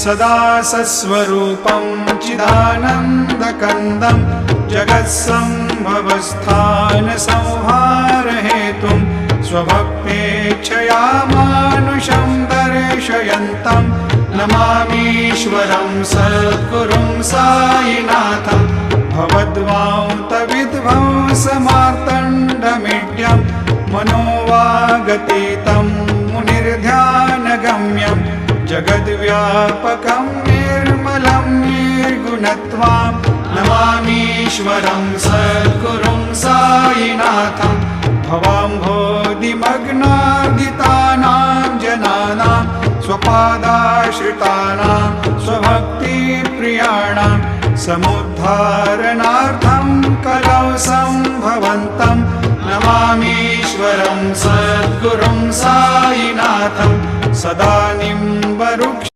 सदा सस्वरूपं चिदानन्दकन्दं जगत्सम्भवस्थानसंहारहेतुं स्वभक्तेच्छया मानुषं दर्शयन्तं नमामीश्वरं सद्गुरुं साईनाथं भवद्वान्तविध्वंसमार्तण्डमीड्यं मनोवागतीतं मुनिर्ध्यानगम्यं जगद्व्यापकं निर्मलं निर्गुणत्वां नमामीश्वरं सद्गुरुं साईनाथं भवाम्भोधिमग्नार्दितानां जनानां स्वपादाश्रितानां स्वभक्तिप्रियाणां समुद्धारणार्थं कलौ सम्भवन्तं नमामीश्वरं सद्गुरुं साईनाथं सदा निम्बवृक्ष